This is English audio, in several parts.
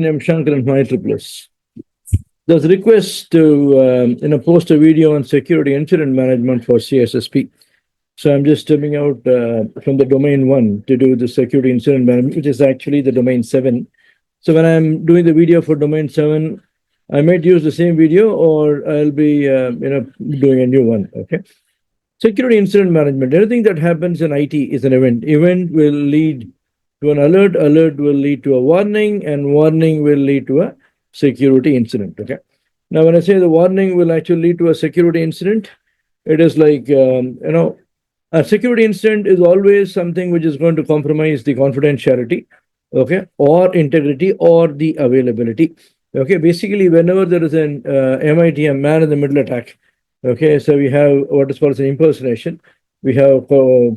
I'm Shankar and my triplets. There's a request to post a video on security incident management for CISSP. So I'm just stepping out from the domain 1 to do the security incident management, which is actually the domain 7. So when I'm doing the video for domain 7, I might use the same video, or I'll be doing a new one. Okay. Security incident management. Anything that happens in IT is an event. Event will lead to an alert. Alert will lead to a warning, and warning will lead to a security incident. Okay. Now, when I say the warning will actually lead to a security incident, it is like a security incident is always something which is going to compromise the confidentiality, okay, or integrity or the availability. Okay, basically, whenever there is an MIT, a man in the middle attack, okay, so we have what is called an impersonation. We have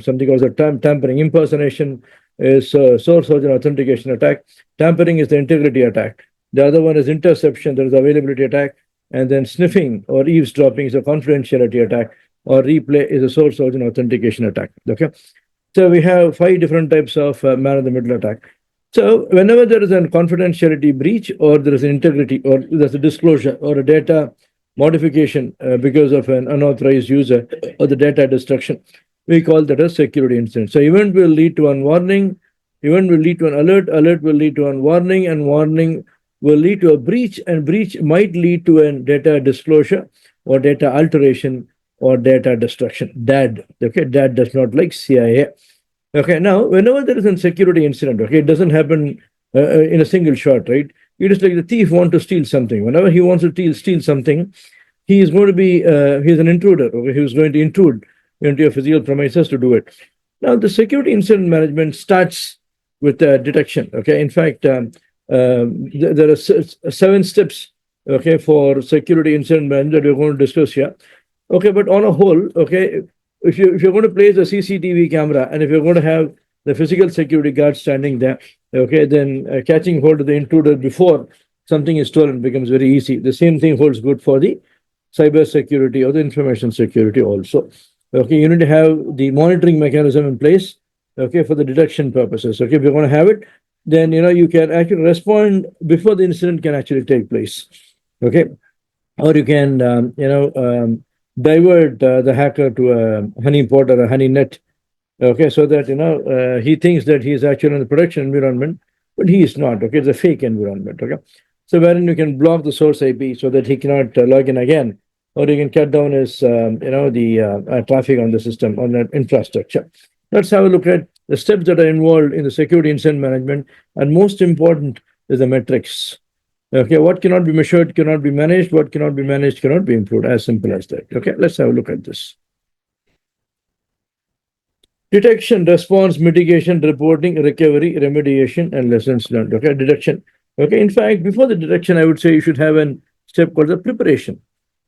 something called a tampering. Impersonation is source origin authentication attack. Tampering is the integrity attack. The other one is interception, there is availability attack. And then sniffing or eavesdropping is a confidentiality attack, or replay is a source origin authentication attack. Okay, so we have 5 different types of man in the middle attack. So whenever there is a confidentiality breach, or there is an integrity, or there's a disclosure or a data modification because of an unauthorized user, or the data destruction, we call that a security incident. So event will lead to a warning, event will lead to an alert, alert will lead to a warning, and warning will lead to a breach, and breach might lead to a data disclosure or data alteration or data destruction. DAD. Okay, DAD does not like CIA. Okay, now whenever there is a security incident, okay, it doesn't happen in a single shot, right? It is like the thief wants to steal something. Whenever he wants to steal something, he is going to be he's an intruder. Okay, he is going to intrude into your physical premises to do it. Now, the security incident management starts with detection. Okay, in fact, there are 7 steps, okay, for security incident management that we're going to discuss here. Okay, but on a whole, okay, if you're going to place a CCTV camera, and if you're going to have the physical security guard standing there, okay, then catching hold of the intruder before something is stolen becomes very easy. The same thing holds good for the cyber security or the information security also. Okay, you need to have the monitoring mechanism in place, okay, for the detection purposes. Okay, if you're going to have it, then you can actually respond before the incident can actually take place. Okay, or you can divert the hacker to a honeypot or a honey net. Okay, so that he thinks that he is actually in the production environment, but he is not. Okay, it's a fake environment. Okay, so wherein you can block the source IP so that he cannot log in again, or you can cut down his the traffic on the system, on that infrastructure. Let's have a look at the steps that are involved in the security incident management, and most important is the metrics. Okay, what cannot be measured cannot be managed, what cannot be managed cannot be improved, as simple as that. Okay, let's have a look at this. Detection, response, mitigation, reporting, recovery, remediation, and lessons learned. Okay, detection. Okay, in fact, before the detection, I would say you should have a step called the preparation.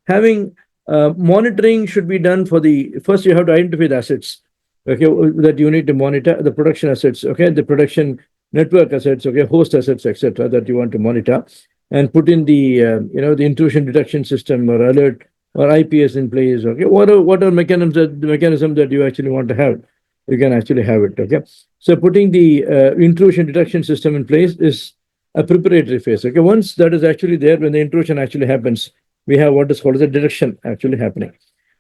Having monitoring should be done for the first. You have to identify the assets, okay, that you need to monitor, the production assets, okay, the production network assets, okay, host assets, etc., that you want to monitor, and put in the the intrusion detection system or alert or IPS in place. Okay, what are mechanisms that you actually want to have? You can actually have it. Okay, so putting the intrusion detection system in place is a preparatory phase. Okay, once that is actually there, when the intrusion actually happens, we have what is called as a detection actually happening.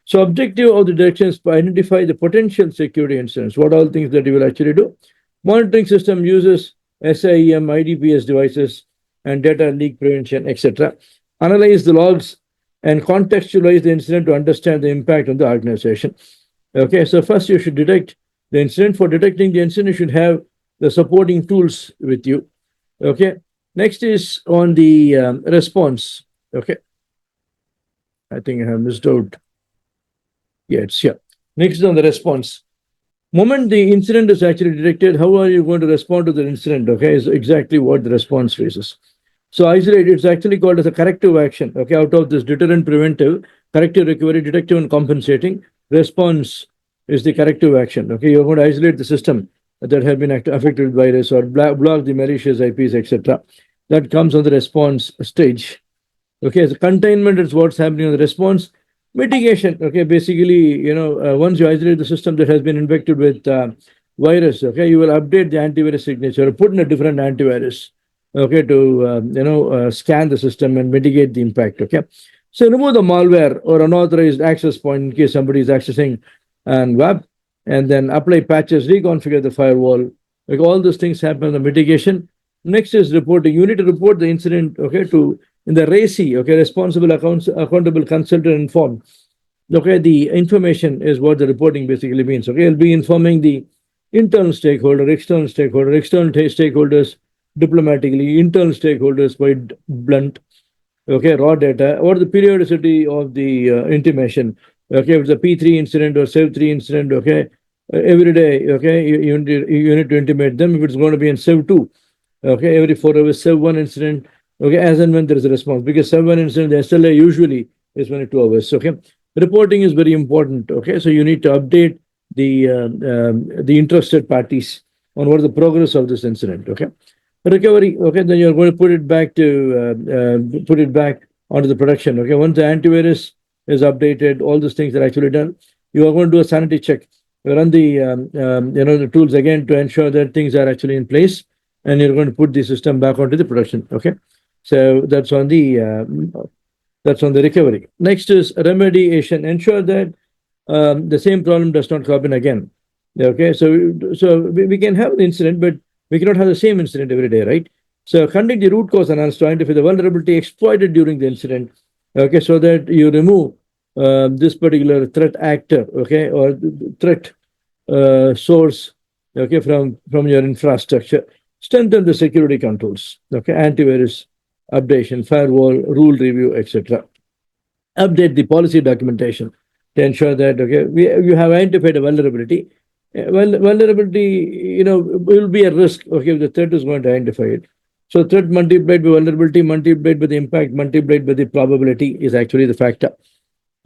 So objective of the detection is to identify the potential security incidents. What all things that you will actually do? Monitoring system uses SIEM, IDPS devices, and data leak prevention, etc. Analyze the logs and contextualize the incident to understand the impact on the organization. Okay, so first you should detect the incident. For detecting the incident, you should have the supporting tools with you. Okay, next is on the response. Okay, I think I have missed out. Yeah, it's here. Next is on the response. Moment the incident is actually detected, how are you going to respond to the incident? Okay, is exactly what the response phase is. So isolate, it's actually called as a corrective action. Okay, out of this deterrent, preventive, corrective, recovery, detective, and compensating. Response is the corrective action. Okay, you're going to isolate the system that have been affected with virus, or block the malicious IPs, etc. That comes on the response stage. Okay, so containment is what's happening on the response. Mitigation, okay, basically, once you isolate the system that has been infected with virus, okay, you will update the antivirus signature, put in a different antivirus. okay, to scan the system and mitigate the impact. Okay, so remove the malware or unauthorized access point in case somebody is accessing and web, and then apply patches, reconfigure the firewall. Like all those things happen in the mitigation. Next is reporting. You need to report the incident, okay, to in the RACI, okay, responsible accounts accountable consultant informed. Okay, the information is what the reporting basically means. Okay, it'll be informing the internal stakeholder, external stakeholders diplomatically, internal stakeholders quite blunt. Okay, raw data, or the periodicity of the intimation. Okay, if it's a P3 incident or SEV3 incident, okay, every day, okay, you need to intimate them. If it's going to be in SEV2, okay, every 4 hours, SEV1 incident, okay, as and when there is a response. Because SEV1 incident, the SLA usually is 22 hours. Okay, reporting is very important. Okay, so you need to update the interested parties on what is the progress of this incident. Okay, recovery. Okay, then you're going to put it back onto the production. Okay, once the antivirus is updated, all these things are actually done. You are going to do a sanity check. You run the tools again to ensure that things are actually in place, and you're going to put the system back onto the production. Okay, so that's on the recovery. Next is remediation. Ensure that the same problem does not happen again. Okay, so we can have an incident, but we cannot have the same incident every day, right? So conduct the root cause analysis to identify the vulnerability exploited during the incident. Okay, so that you remove this particular threat actor, okay, or threat source, okay, from your infrastructure. Strengthen the security controls, okay, antivirus updation, firewall, rule review, etc. Update the policy documentation to ensure that, okay, you have identified a vulnerability. Vulnerability, will be a risk, okay, if the threat is going to identify it. So threat multiplied by vulnerability, multiplied by the impact, multiplied by the probability is actually the factor.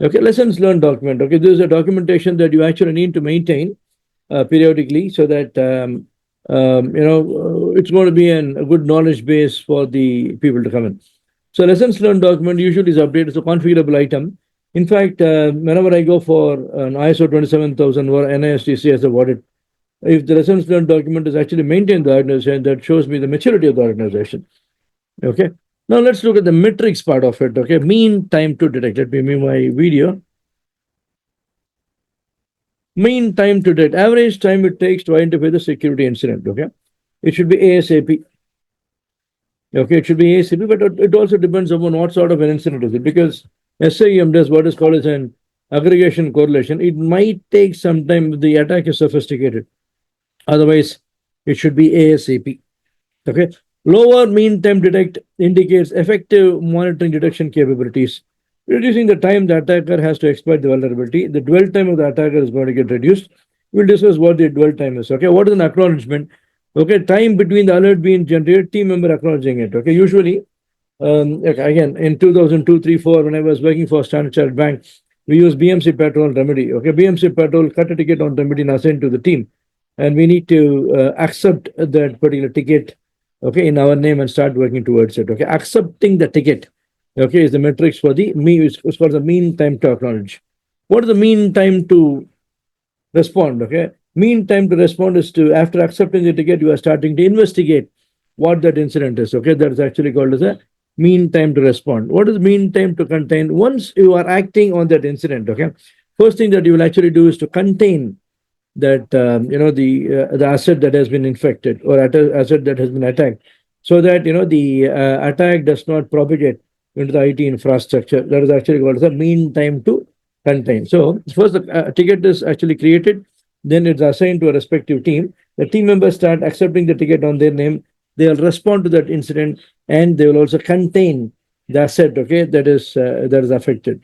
Okay, lessons learned document. Okay, this is a documentation that you actually need to maintain periodically, so that it's going to be a good knowledge base for the people to come in. So lessons learned document usually is updated as a configurable item. In fact, whenever I go for an ISO 27000 or NIST CISSP audit, if the lessons learned document is actually maintained in the organization, that shows me the maturity of the organization. Okay. Now let's look at the metrics part of it. Okay. Mean time to detect. Let me move my video. Mean time to detect. Average time it takes to identify the security incident. Okay. It should be ASAP. Okay, it should be ASAP, but it also depends upon what sort of an incident is it. Because SIEM does what is called as an aggregation correlation. It might take some time if the attack is sophisticated. Otherwise, it should be ASAP. Okay. Lower mean time detect indicates effective monitoring detection capabilities, reducing the time the attacker has to exploit the vulnerability. The dwell time of the attacker is going to get reduced. We'll discuss what the dwell time is. Okay, what is an acknowledgement? Okay, time between the alert being generated, team member acknowledging it. Okay, usually, again, in 2002, 3, 4, when I was working for Standard Chartered Bank, we use BMC Patrol Remedy. Okay, BMC Patrol cut a ticket on Remedy and assign to the team, and we need to accept that particular ticket, okay, in our name and start working towards it. Okay, accepting the ticket, okay, is the metrics for the it's called the mean time to acknowledge. What is the mean time to respond? Okay, mean time to respond is to, after accepting the ticket, you are starting to investigate what that incident is. Okay, that is actually called as a mean time to respond. What is mean time to contain? Once you are acting on that incident, okay, first thing that you will actually do is to contain that the asset that has been infected or asset that has been attacked, so that the attack does not propagate into the IT infrastructure. That is actually called as a mean time to contain. So first the ticket is actually created, then it's assigned to a respective team. The team members start accepting the ticket on their name. They will respond to that incident, and they will also contain the asset, okay, that is affected.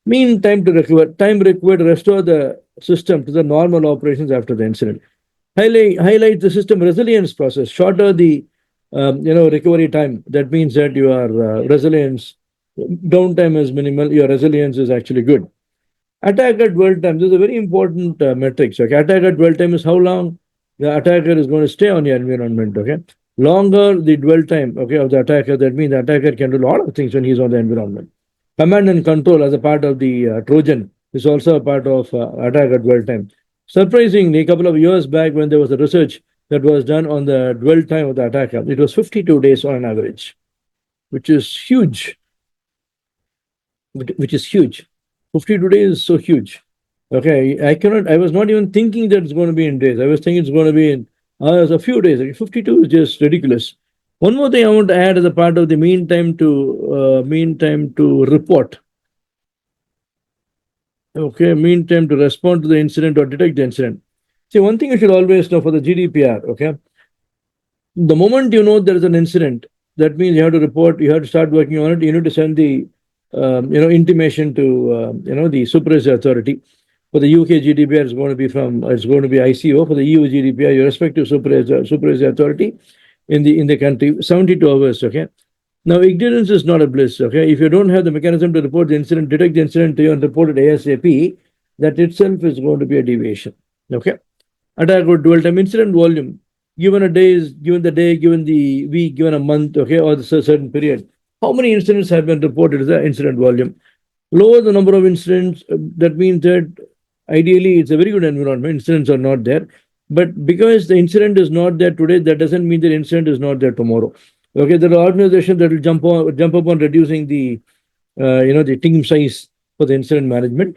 Mean time to recover, time required to restore the system to the normal operations after the incident. Highlight the system resilience process. Shorter the recovery time. That means that your resilience downtime is minimal. Your resilience is actually good. Attacker dwell time. This is a very important metric. So, okay, attacker dwell time is how long the attacker is going to stay on your environment. Okay, longer the dwell time, okay, of the attacker. That means the attacker can do a lot of things when he's on the environment. Command and control as a part of the Trojan is also a part of attacker dwell time. Surprisingly, a couple of years back when there was a research that was done on the dwell time of the attacker. It was 52 days on an average, which is huge. Which is huge. 52 days is so huge. Okay, I was not even thinking that it's going to be in days. I was thinking it's going to be in hours, a few days. Like 52 is just ridiculous. One more thing I want to add as a part of the mean time to report. Okay, mean time to respond to the incident or detect the incident. See, one thing you should always know for the GDPR, okay, the moment you know there is an incident, that means you have to report, you have to start working on it, you need to send the intimation to the supervisory authority. For the UK GDPR, it's going to be ICO. For the EU GDPR, your respective supervisory authority in the country, 72 hours. Okay. Now, ignorance is not a bliss. Okay, if you don't have the mechanism to report the incident, detect the incident to you and report it ASAP, that itself is going to be a deviation. Okay, attack or dwell time incident volume. Given a day, given the day, given the week, given a month, okay, or the certain period, how many incidents have been reported as the incident volume? Lower the number of incidents, that means that ideally it's a very good environment. Incidents are not there. But because the incident is not there today, that doesn't mean the incident is not there tomorrow. Okay, there are organizations that will jump up on reducing the team size for the incident management.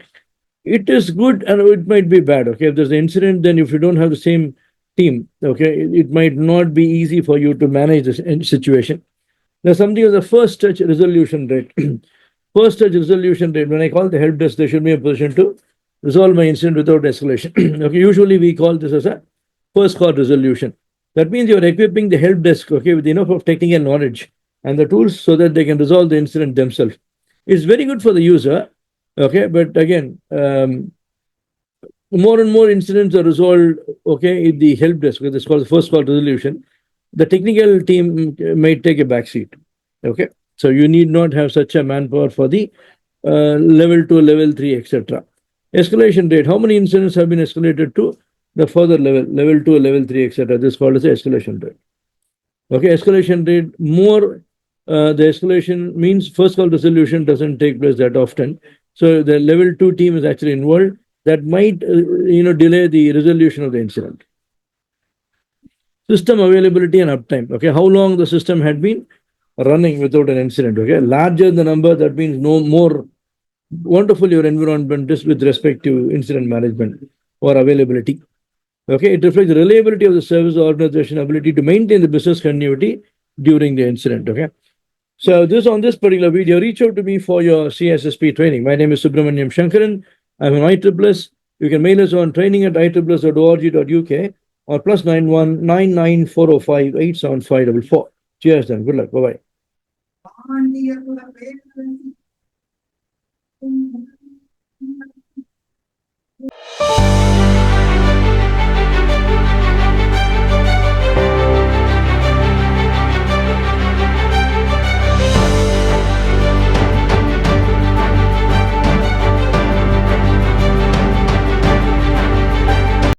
It is good and it might be bad. Okay, if there's an incident, then if you don't have the same team, okay, it might not be easy for you to manage this situation. There's something as a first touch resolution rate. First touch resolution rate. When I call the help desk, there should be a position to resolve my incident without escalation. Okay, usually we call this as a first call resolution. That means you're equipping the help desk, okay, with enough of technical knowledge and the tools so that they can resolve the incident themselves. It's very good for the user, okay, but again, more and more incidents are resolved, okay, in the help desk, which is called the first call resolution. The technical team may take a back seat, okay. So you need not have such a manpower for the level 2, level 3, etc. Escalation rate. How many incidents have been escalated to the further level 2, level 3, etc. This is called as the escalation rate. Okay, escalation rate more. The escalation means first call resolution doesn't take place that often. So the level 2 team is actually involved. That might delay the resolution of the incident. System availability and uptime. Okay, how long the system had been running without an incident. Okay, larger the number, that means no more wonderful your environment is with respect to incident management or availability. Okay, it reflects the reliability of the service organization ability to maintain the business continuity during the incident. Okay, so on this particular video, reach out to me for your CISSP training. My name is Subramaniam Shankaran. I'm an ISSS. You can mail us on training@isssp.org.uk or +91 99405 87544. Cheers then. Good luck. Bye bye.